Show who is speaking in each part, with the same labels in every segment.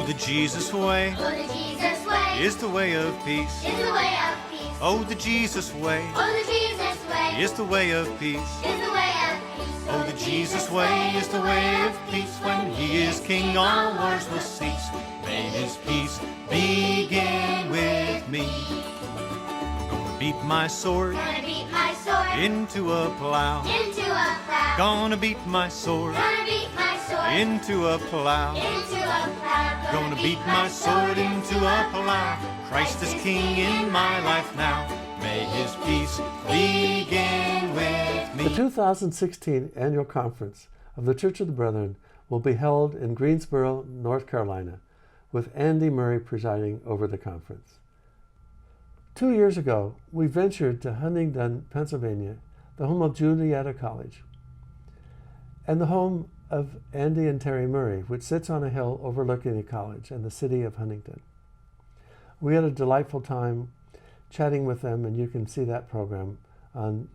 Speaker 1: the Jesus way,
Speaker 2: Oh, the Jesus way
Speaker 1: is the way of peace.
Speaker 2: is the way of peace.
Speaker 1: Oh, the Jesus way,
Speaker 2: Oh, the Jesus way
Speaker 1: is the way of peace.
Speaker 2: is the way of peace.
Speaker 1: Oh, the Jesus way is the way of peace. When he is king, all wars will cease. May his peace begin with me. Gonna beat my sword
Speaker 2: Gonna beat my sword
Speaker 1: into a plow.
Speaker 2: into a plow.
Speaker 1: Gonna beat my sword
Speaker 2: Gonna beat my sword
Speaker 1: into a plow.
Speaker 2: into a plow.
Speaker 1: Gonna beat my sword into a plow. Christ is king in my life now. May his peace begin with
Speaker 3: The
Speaker 1: me.
Speaker 3: 2016 annual conference of the Church of the Brethren will be held in Greensboro, North Carolina, with Andy Murray presiding over the conference. 2 years ago, we ventured to Huntingdon, Pennsylvania, the home of Jubilee College, and the home of Andy and Terry Murray, which sits on a hill overlooking the college and the city of Huntingdon. We had a delightful time chatting with them, and you can see that program on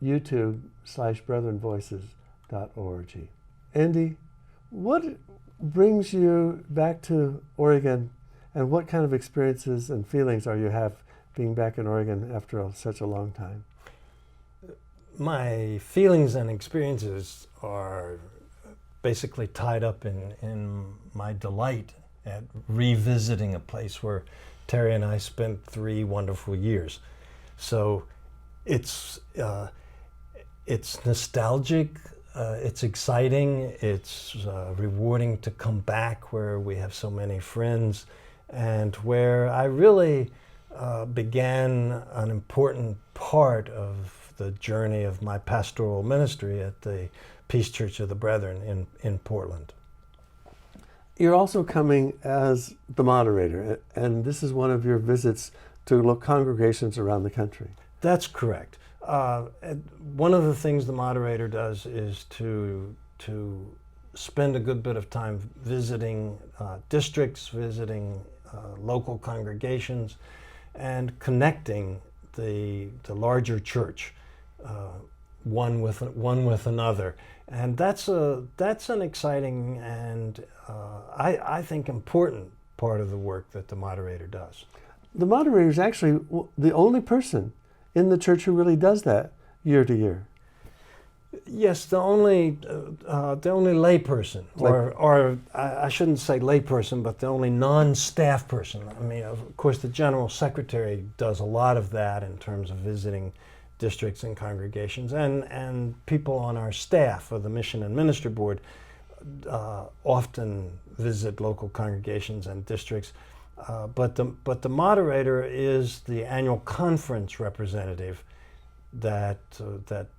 Speaker 3: youtube.com/brethrenvoices.org. Andy, what brings you back to Oregon, and what kind of experiences and feelings are you have being back in Oregon after such a long time?
Speaker 4: My feelings and experiences are basically tied up in my delight at revisiting a place where Terry and I spent 3 wonderful years. So it's nostalgic, it's exciting, it's rewarding to come back where we have so many friends, and where I really began an important part of the journey of my pastoral ministry at the Peace Church of the Brethren in Portland.
Speaker 3: You're also coming as the moderator, and this is one of your visits to congregations around the country.
Speaker 4: That's correct. One of the things the moderator does is to spend a good bit of time visiting districts, visiting local congregations, and connecting the larger church, one with another, and that's an exciting and I think important part of the work that the moderator does.
Speaker 3: The moderator is actually the only person in the church who really does that year to year.
Speaker 4: Yes, the only layperson, or I shouldn't say layperson, but the only non-staff person. I mean, of course, the general secretary does a lot of that in terms of visiting districts and congregations, and people on our staff of the Mission and Ministry Board often visit local congregations and districts. But the moderator is the annual conference representative that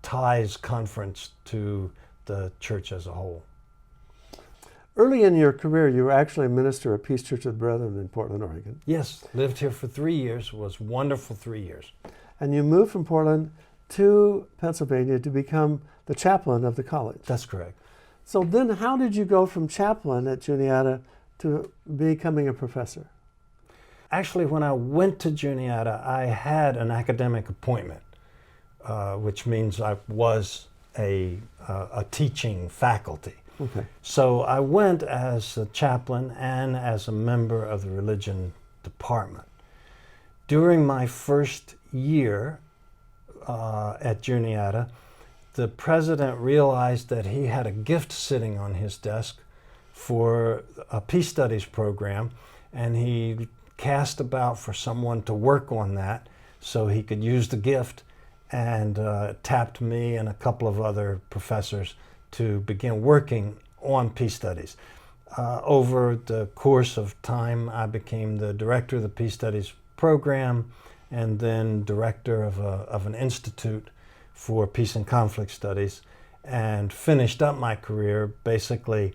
Speaker 4: ties conference to the church as a whole.
Speaker 3: Early in your career, you were actually a minister of Peace Church of the Brethren in Portland, Oregon.
Speaker 4: Yes, lived here for 3 years, was wonderful 3 years.
Speaker 3: And you moved from Portland to Pennsylvania to become the chaplain of the college.
Speaker 4: That's correct.
Speaker 3: So then how did you go from chaplain at Juniata to becoming a professor?
Speaker 4: Actually, when I went to Juniata, I had an academic appointment, which means I was a teaching faculty.
Speaker 3: Okay.
Speaker 4: So I went as a chaplain and as a member of the religion department. During my first year at Juniata, the president realized that he had a gift sitting on his desk for a peace studies program, and he cast about for someone to work on that so he could use the gift, and tapped me and a couple of other professors to begin working on peace studies. Over the course of time, I became the director of the peace studies program, and then director of an institute for peace and conflict studies, and finished up my career basically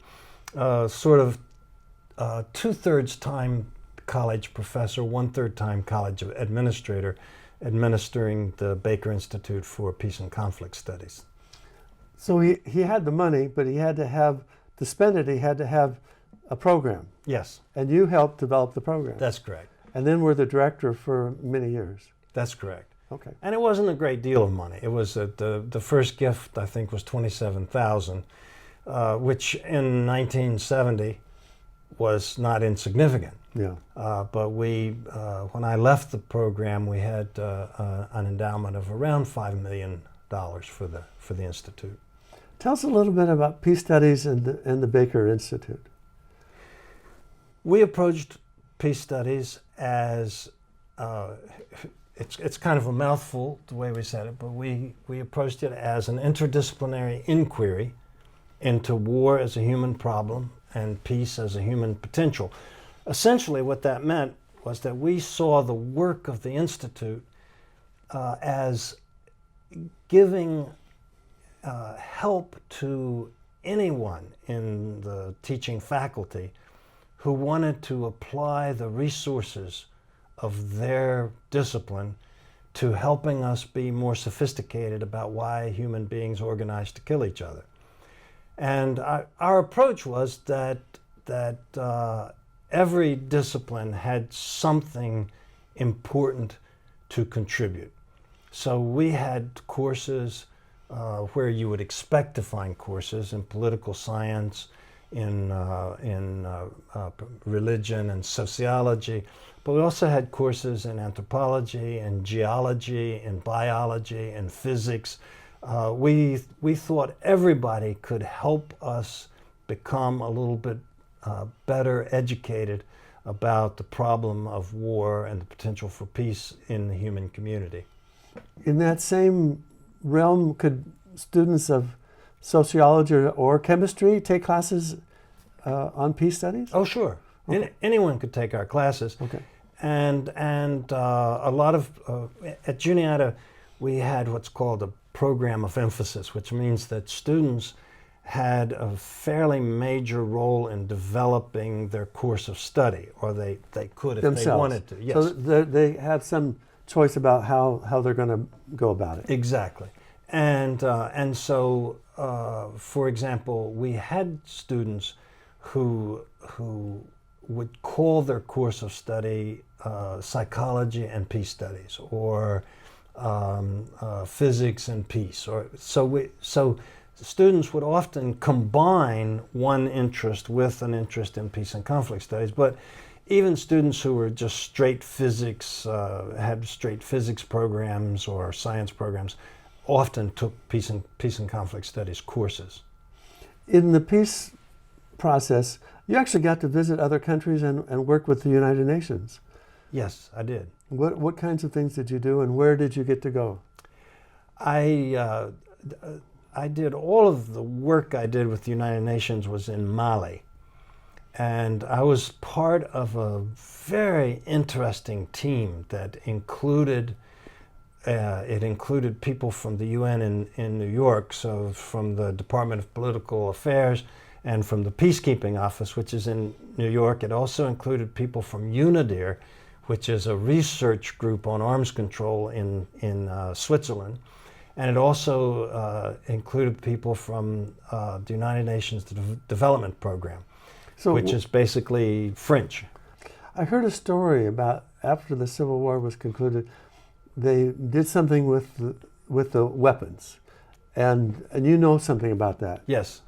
Speaker 4: sort of 2/3 time college professor, 1/3 time college administrator, administering the Baker Institute for Peace and Conflict Studies.
Speaker 3: So he had the money, but he had to have, to spend it, he had to have a program.
Speaker 4: Yes,
Speaker 3: And you helped develop the program.
Speaker 4: that's correct.
Speaker 3: And then were the director for many years.
Speaker 4: That's correct.
Speaker 3: Okay.
Speaker 4: And it wasn't a great deal of money. It was the first gift, I think, was $27,000, which in 1970 was not insignificant.
Speaker 3: Yeah.
Speaker 4: But when I left the program, we had an endowment of around $5 million for the institute.
Speaker 3: Tell us a little bit about peace studies and the Baker Institute.
Speaker 4: We approached peace studies as it's kind of a mouthful the way we said it, but we approached it as an interdisciplinary inquiry into war as a human problem and peace as a human potential. Essentially, what that meant was that we saw the work of the Institute as giving help to anyone in the teaching faculty who wanted to apply the resources of their discipline to helping us be more sophisticated about why human beings organize to kill each other. And our approach was that every discipline had something important to contribute. So we had courses where you would expect to find courses in political science, in religion and sociology, but we also had courses in anthropology and geology and biology and physics. We thought everybody could help us become a little bit better educated about the problem of war and the potential for peace in the human community.
Speaker 3: In that same realm, could students of sociology or chemistry take classes on peace studies?
Speaker 4: Oh, sure.
Speaker 3: Okay.
Speaker 4: Anyone could take our classes.
Speaker 3: Okay.
Speaker 4: And a lot of, at Juniata, we had what's called a program of emphasis, which means that students had a fairly major role in developing their course of study, or they could if
Speaker 3: Themselves.
Speaker 4: they wanted to. Yes.
Speaker 3: So they have some choice about how they're going to go about it.
Speaker 4: Exactly. And so, for example, we had students who would call their course of study psychology and peace studies, or physics and peace. Or so students would often combine one interest with an interest in peace and conflict studies. But even students who were just straight physics, had straight physics programs or science programs, often took peace and conflict studies courses.
Speaker 3: In the peace process, you actually got to visit other countries and work with the United Nations.
Speaker 4: Yes, I did.
Speaker 3: What kinds of things did you do, and where did you get to go?
Speaker 4: I did all of the work I did with the United Nations was in Mali. And I was part of a very interesting team that included people from the UN in New York, so from the Department of Political Affairs and from the Peacekeeping Office, which is in New York. It also included people from UNIDIR, which is a research group on arms control in Switzerland. And it also included people from the United Nations Development Program, which is basically French.
Speaker 3: I heard a story about after the Civil War was concluded, they did something with the weapons, and you know something about that.
Speaker 4: Yes,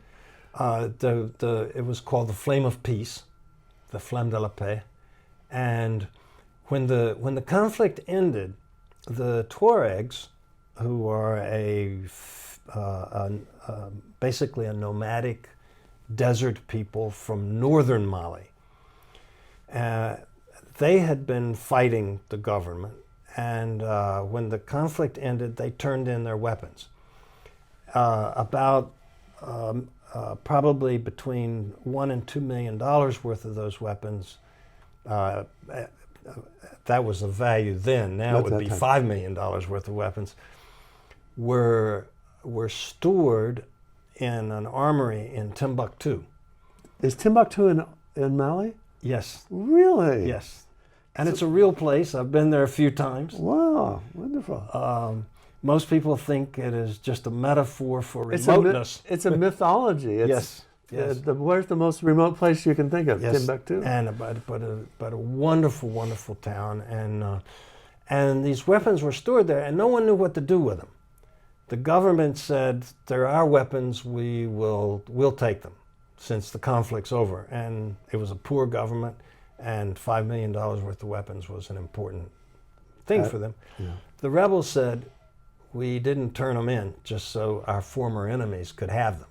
Speaker 4: it was called the Flame of Peace, the Flamme de la Paix, and when the conflict ended, the Tuaregs, who are basically a nomadic desert people from northern Mali, they had been fighting the government, and when the conflict ended, they turned in their weapons. Probably between $1 and $2 million worth of those weapons. That was the value then. Now it would be $5 million worth of weapons. Were stored in an armory in Timbuktu.
Speaker 3: Is Timbuktu in Mali?
Speaker 4: Yes.
Speaker 3: Really?
Speaker 4: Yes. And it's a real place. I've been there a few times.
Speaker 3: Wow, wonderful.
Speaker 4: Most people think it is just a metaphor for remoteness.
Speaker 3: It's a mythology.
Speaker 4: Yes.
Speaker 3: Where's the most remote place you can think of?
Speaker 4: Yes.
Speaker 3: Timbuktu.
Speaker 4: But a wonderful, wonderful town. And these weapons were stored there, and no one knew what to do with them. The government said, "They're our weapons. We'll take them." since the conflict's over. And it was a poor government, and $5 million worth of weapons was an important thing for them.
Speaker 3: Yeah.
Speaker 4: The rebels said, we didn't turn them in just so our former enemies could have them.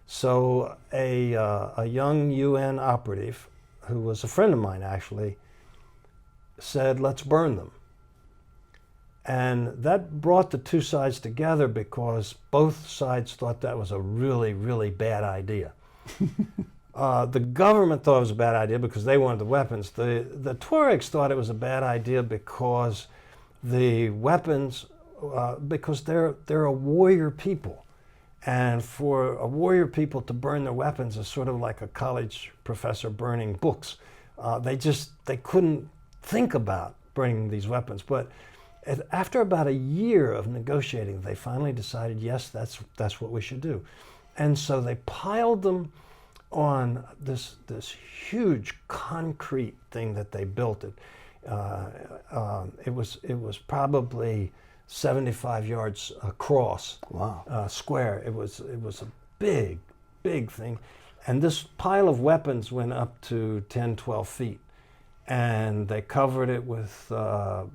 Speaker 4: So a young UN operative, who was a friend of mine actually, said, let's burn them. And that brought the two sides together because both sides thought that was a really, really bad idea. The government thought it was a bad idea because they wanted the weapons. The Tuaregs thought it was a bad idea because the weapons, because they're a warrior people. And for a warrior people to burn their weapons is sort of like a college professor burning books. They couldn't think about burning these weapons. But after about a year of negotiating, they finally decided, yes, that's what we should do. And so they piled them on this huge concrete thing that they built. It was probably 75 yards across.
Speaker 3: Wow.
Speaker 4: Square. It was a big thing. And this pile of weapons went up to 10, 12 feet. And they covered it with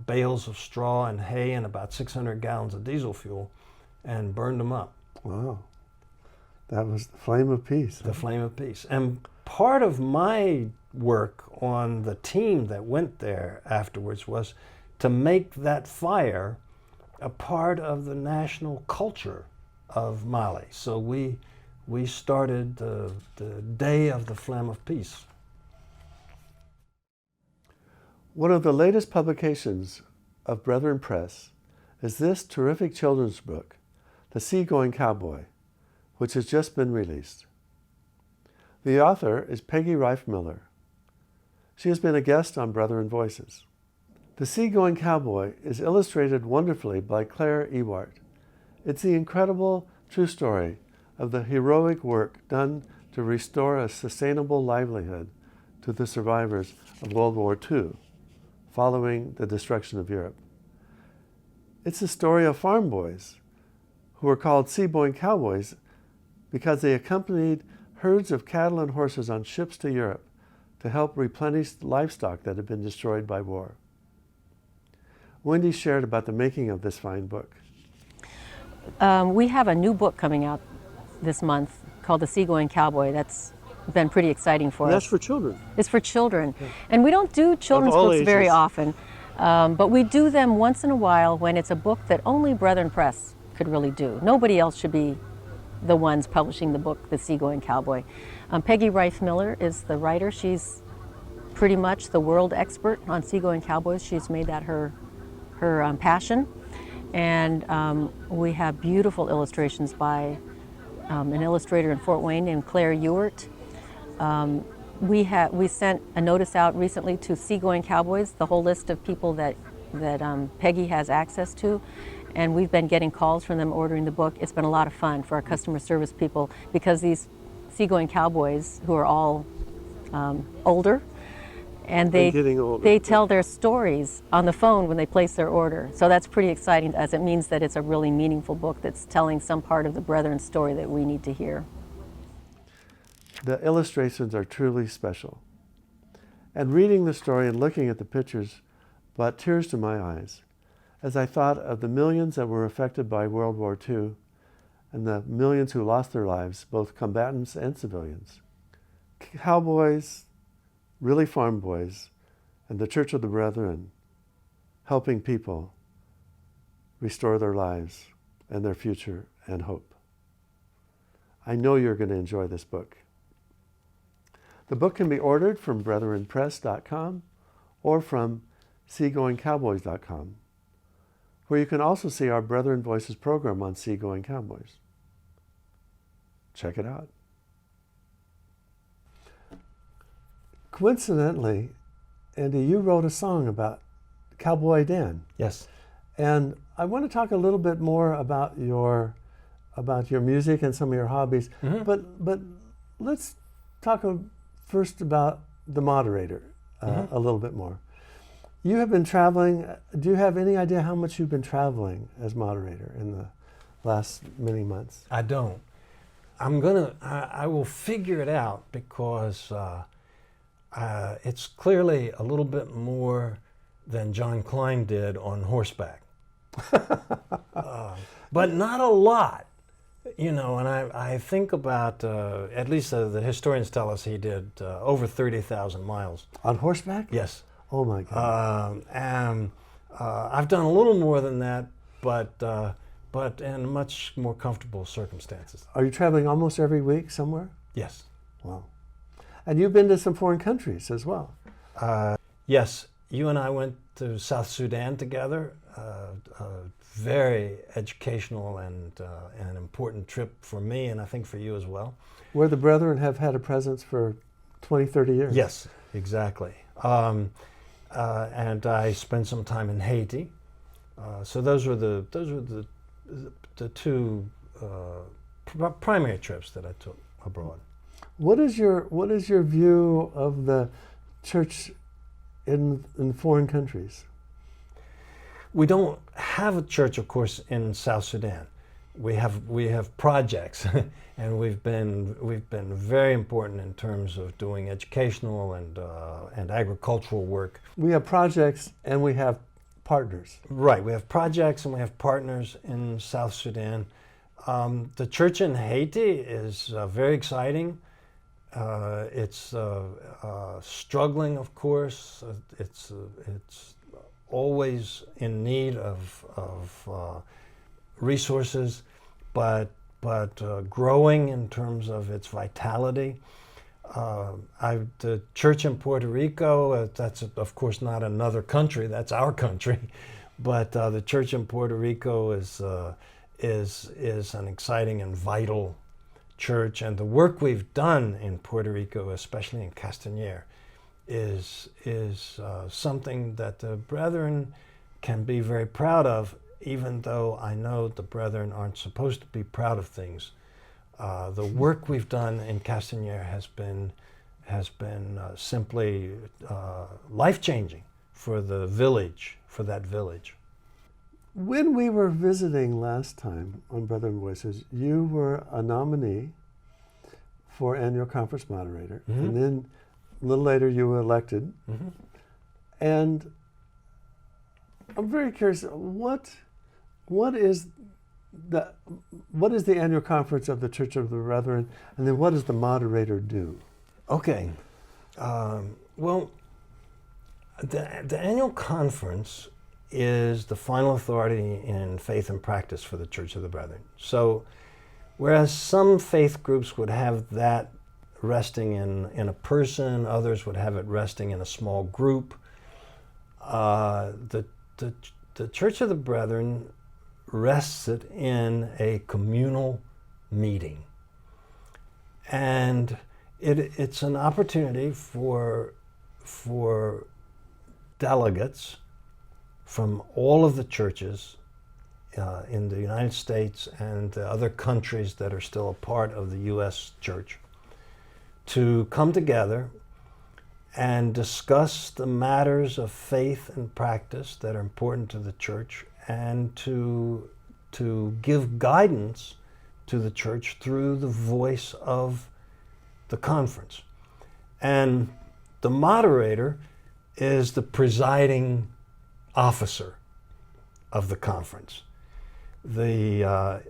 Speaker 4: bales of straw and hay and about 600 gallons of diesel fuel and burned them up.
Speaker 3: Wow. That was the flame of peace.
Speaker 4: The flame of peace. And part of my work on the team that went there afterwards was to make that fire a part of the national culture of Mali. So we started the Day of the Flame of Peace.
Speaker 3: One of the latest publications of Brethren Press is this terrific children's book, The Seagoing Cowboy, which has just been released. The author is Peggy Rife Miller. She has been a guest on Brethren Voices. The Seagoing Cowboy is illustrated wonderfully by Claire Ewart. It's the incredible true story of the heroic work done to restore a sustainable livelihood to the survivors of World War II, following the destruction of Europe. It's the story of farm boys who were called Seagoing Cowboys because they accompanied herds of cattle and horses on ships to Europe to help replenish livestock that had been destroyed by war. Wendy shared about the making of this fine book.
Speaker 5: We have a new book coming out this month called The Seagoing Cowboy. That's been pretty exciting for us.
Speaker 3: That's for children.
Speaker 5: It's for children. Yeah. And we don't do children's books
Speaker 3: ages.
Speaker 5: very often, but we do them once in a while when it's a book that only Brethren Press could really do. Nobody else should be the ones publishing the book, The Seagoing Cowboy. Peggy Rife Miller is the writer. She's pretty much the world expert on seagoing cowboys. She's made that her passion. And we have beautiful illustrations by an illustrator in Fort Wayne named Claire Ewart. We sent a notice out recently to Seagoing Cowboys, the whole list of people that Peggy has access to, and we've been getting calls from them ordering the book. It's been a lot of fun for our customer service people because these Seagoing Cowboys, who are all older, and they tell their stories on the phone when they place their order. So that's pretty exciting, as it means that it's a really meaningful book that's telling some part of the Brethren story that we need to hear.
Speaker 3: The illustrations are truly special. And reading the story and looking at the pictures brought tears to my eyes as I thought of the millions that were affected by World War II and the millions who lost their lives, both combatants and civilians. Cowboys, really farm boys, and the Church of the Brethren helping people restore their lives and their future and hope. I know you're going to enjoy this book. The book can be ordered from brethrenpress.com or from seagoingcowboys.com, where you can also see our Brethren Voices program on Seagoing Cowboys. Check it out. Coincidentally, Andy, you wrote a song about Cowboy Dan.
Speaker 4: Yes.
Speaker 3: And I want to talk a little bit more about your music and some of your hobbies. Mm-hmm. But let's talk first about the Moderator a little bit more. You have been traveling. Do you have any idea how much you've been traveling as Moderator in the last many months?
Speaker 4: I don't. I will figure it out, because it's clearly a little bit more than John Klein did on horseback. But not a lot, and I think about, at least the historians tell us he did over 30,000 miles.
Speaker 3: On horseback?
Speaker 4: Yes.
Speaker 3: Oh my God.
Speaker 4: And I've done a little more than that, but in much more comfortable circumstances.
Speaker 3: Are you traveling almost every week somewhere?
Speaker 4: Yes.
Speaker 3: Wow. And you've been to some foreign countries as well.
Speaker 4: Yes, you and I went to South Sudan together. A very educational and an important trip for me, and I think for you as well.
Speaker 3: Where the Brethren have had a presence for 20, 30 years.
Speaker 4: Yes, exactly. And I spent some time in Haiti. So those were the two primary trips that I took abroad.
Speaker 3: What is your view of the church in foreign countries?
Speaker 4: We don't have a church, of course, in South Sudan. We have projects, and we've been very important in terms of doing educational and agricultural work.
Speaker 3: We have projects and we have partners.
Speaker 4: Right, we have projects and we have partners in South Sudan. The church in Haiti is very exciting. It's struggling, of course. It's always in need of resources, but growing in terms of its vitality. The church in Puerto Rico, that's of course not another country, that's our country, but the church in Puerto Rico is an exciting and vital church, and the work we've done in Puerto Rico, especially in Castañer, is something that the Brethren can be very proud of, even though I know the Brethren aren't supposed to be proud of things. The work we've done in Castañer has been simply life-changing for the village, for that village.
Speaker 3: When we were visiting last time on Brethren Voices, you were a nominee for annual conference moderator, and then a little later you were elected. And I'm very curious, what is the annual conference of the Church of the Brethren, and then what does the moderator do?
Speaker 4: Okay. Well, the annual conference is the final authority in faith and practice for the Church of the Brethren. So, whereas some faith groups would have that resting in a person, others would have it resting in a small group, the Church of the Brethren rests it in a communal meeting. And it's an opportunity for delegates from all of the churches in the United States and the other countries that are still a part of the U.S. Church to come together and discuss the matters of faith and practice that are important to the church, and to give guidance to the church through the voice of the conference. And the moderator is the presiding officer of the conference. The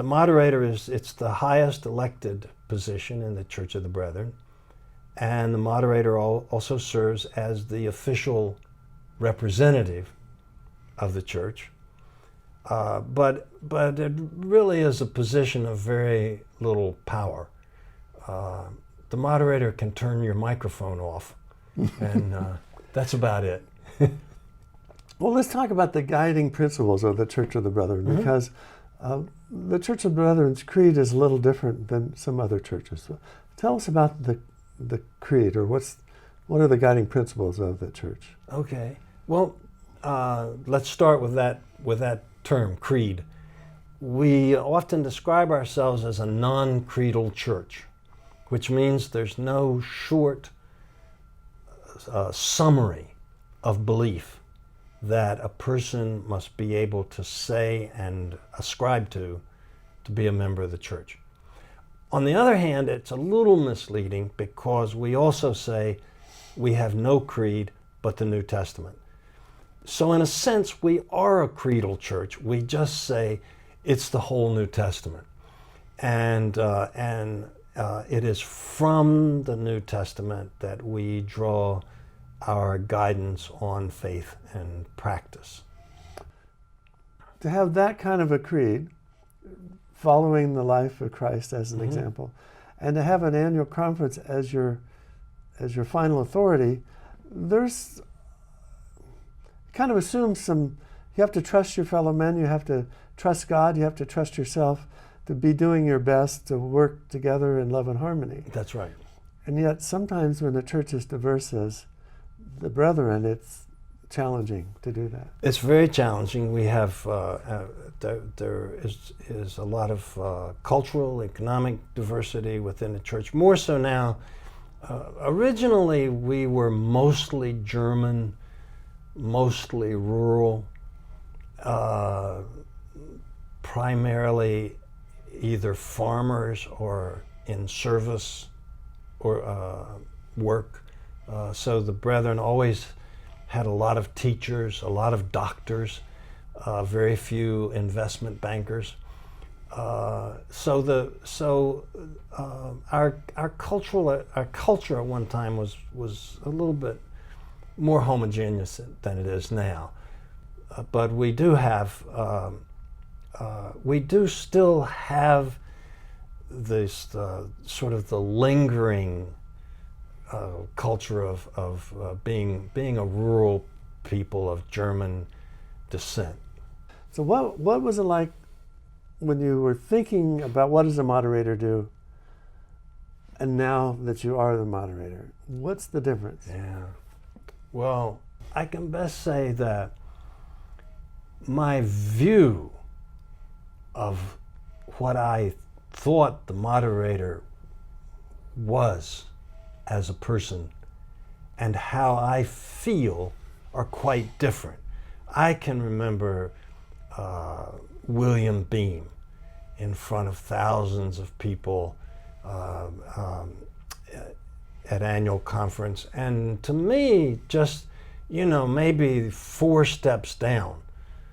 Speaker 4: moderator it's the highest elected position in the Church of the Brethren, and the moderator also serves as the official representative of the church. But it really is a position of very little power. The moderator can turn your microphone off, and that's about it.
Speaker 3: Well, let's talk about the guiding principles of the Church of the Brethren, because the Church of the Brethren's creed is a little different than some other churches. So tell us about the creed, or what are the guiding principles of the church?
Speaker 4: Okay. Well, let's start with that term, creed. We often describe ourselves as a non-creedal church, which means there's no short summary of belief that a person must be able to say and ascribe to be a member of the church. On the other hand, it's a little misleading because we also say we have no creed but the New Testament. So in a sense, we are a creedal church. We just say it's the whole New Testament. And it is from the New Testament that we draw our guidance on faith and practice.
Speaker 3: To have that kind of a creed, following the life of Christ as an example, and to have an annual conference as your final authority, there's kind of assumes you have to trust your fellow men, you have to trust God, you have to trust yourself to be doing your best to work together in love and harmony.
Speaker 4: That's right.
Speaker 3: And yet sometimes when the church is diverse as the brethren, it's challenging to do that.
Speaker 4: It's very challenging. We have, there is a lot of cultural, economic diversity within the church, more so now. Originally, we were mostly German, mostly rural, primarily either farmers or in service or work. So the brethren always had a lot of teachers, a lot of doctors, very few investment bankers. Our culture at one time was a little bit more homogeneous than it is now. But we do still have this sort of the lingering culture of being a rural people of German descent.
Speaker 3: So what was it like when you were thinking about what does a moderator do, and now that you are the moderator? What's the difference?
Speaker 4: Yeah. Well, I can best say that my view of what I thought the moderator was as a person and how I feel are quite different. I can remember William Beam in front of thousands of people at annual conference, and to me, just, maybe 4 steps down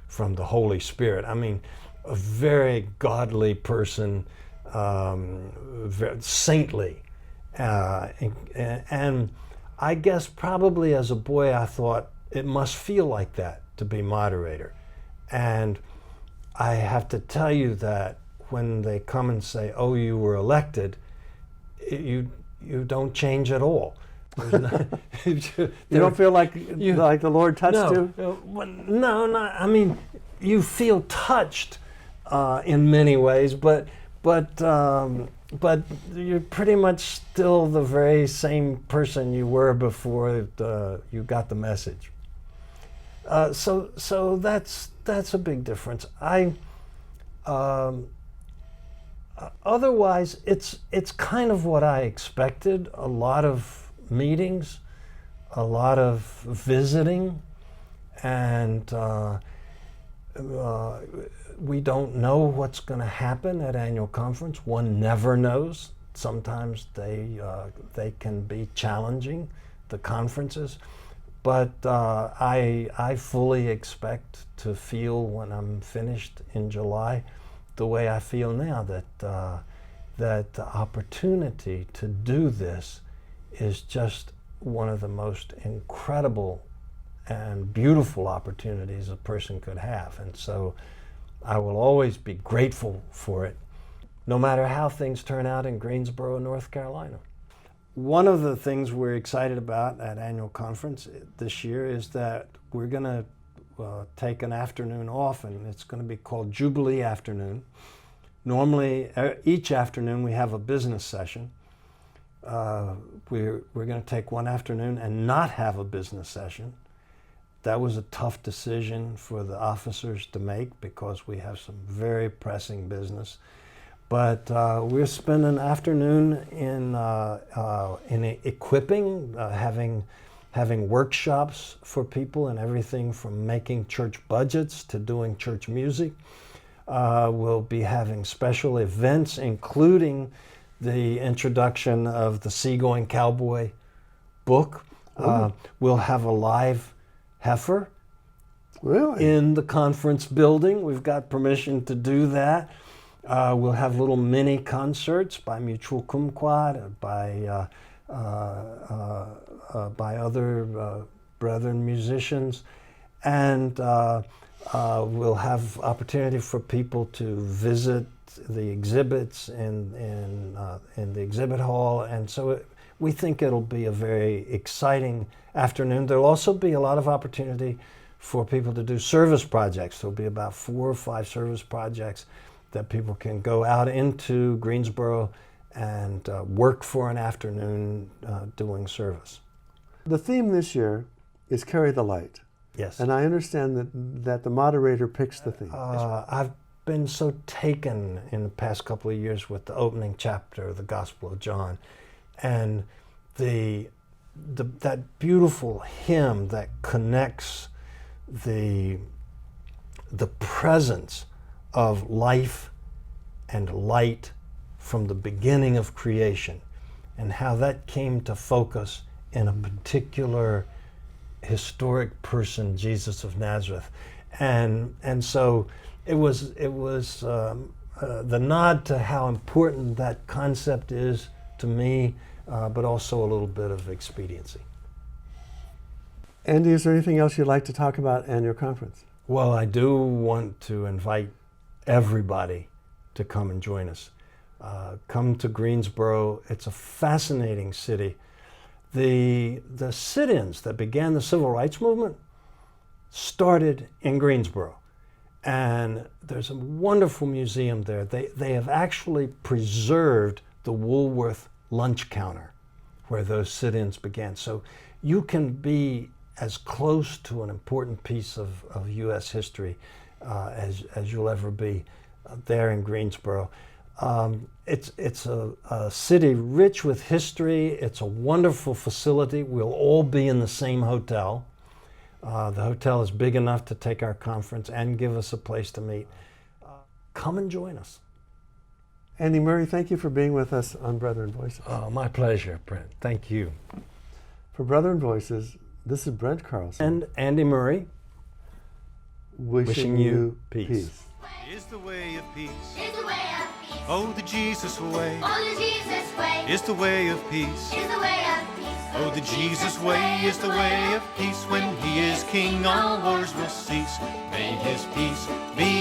Speaker 4: from the Holy Spirit. I mean, a very godly person, very saintly. And I guess probably as a boy I thought it must feel like that to be moderator. And I have to tell you that when they come and say, oh, you were elected, you don't change at all.
Speaker 3: You don't feel like the Lord touched you?
Speaker 4: No, I mean, you feel touched in many ways, but you're pretty much still the very same person you were before you got the message. So that's a big difference. Otherwise, it's kind of what I expected. A lot of meetings, a lot of visiting, and we don't know what's going to happen at annual conference. One never knows. Sometimes they can be challenging, the conferences, but I fully expect to feel when I'm finished in July the way I feel now, that the opportunity to do this is just one of the most incredible and beautiful opportunities a person could have. And so I will always be grateful for it, no matter how things turn out in Greensboro, North Carolina. One of the things we're excited about at annual conference this year is that we're going to take an afternoon off, and it's going to be called Jubilee Afternoon. Normally, each afternoon we have a business session. We're going to take one afternoon and not have a business session. That was a tough decision for the officers to make because we have some very pressing business. But we'll spend an afternoon in equipping, having workshops for people and everything from making church budgets to doing church music. We'll be having special events, including the introduction of the Seagoing Cowboy book. We'll have a live heifer
Speaker 3: Really?
Speaker 4: in the conference building. We've got permission to do that. We'll have little mini concerts by Mutual Kumquat, by other brethren musicians, and we'll have opportunity for people to visit the exhibits in the exhibit hall, and so we think it'll be a very exciting afternoon. There'll also be a lot of opportunity for people to do service projects. There'll be about 4 or 5 service projects that people can go out into Greensboro and work for an afternoon doing service.
Speaker 3: The theme this year is Carry the Light.
Speaker 4: Yes.
Speaker 3: And I understand that the moderator picks the theme.
Speaker 4: I've been so taken in the past couple of years with the opening chapter of the Gospel of John, and that beautiful hymn that connects the presence of life and light from the beginning of creation, and how that came to focus in a particular historic person, Jesus of Nazareth, and so it was the nod to how important that concept is to me, but also a little bit of expediency.
Speaker 3: Andy, is there anything else you'd like to talk about in your conference?
Speaker 4: Well, I do want to invite everybody to come and join us. Come to Greensboro. It's a fascinating city. The sit-ins that began the civil rights movement started in Greensboro. And there's a wonderful museum there. They have actually preserved the Woolworth lunch counter where those sit-ins began. So you can be as close to an important piece of U.S. history as you'll ever be there in Greensboro. It's a city rich with history. It's a wonderful facility. We'll all be in the same hotel. The hotel is big enough to take our conference and give us a place to meet. Come and join us.
Speaker 3: Andy Murray, thank you for being with us on Brethren Voices.
Speaker 4: Oh, my pleasure, Brent. Thank you.
Speaker 3: For Brethren Voices, this is Brent Carlson.
Speaker 4: And Andy Murray,
Speaker 3: wishing you peace.
Speaker 1: Is the way of peace.
Speaker 2: Is the way of peace.
Speaker 1: Oh, the Jesus way.
Speaker 2: Oh, the Jesus way.
Speaker 1: Is the way of peace.
Speaker 2: Is the way of peace.
Speaker 1: Oh, the Jesus way is the way of peace. When he is king, all wars will cease. May his peace be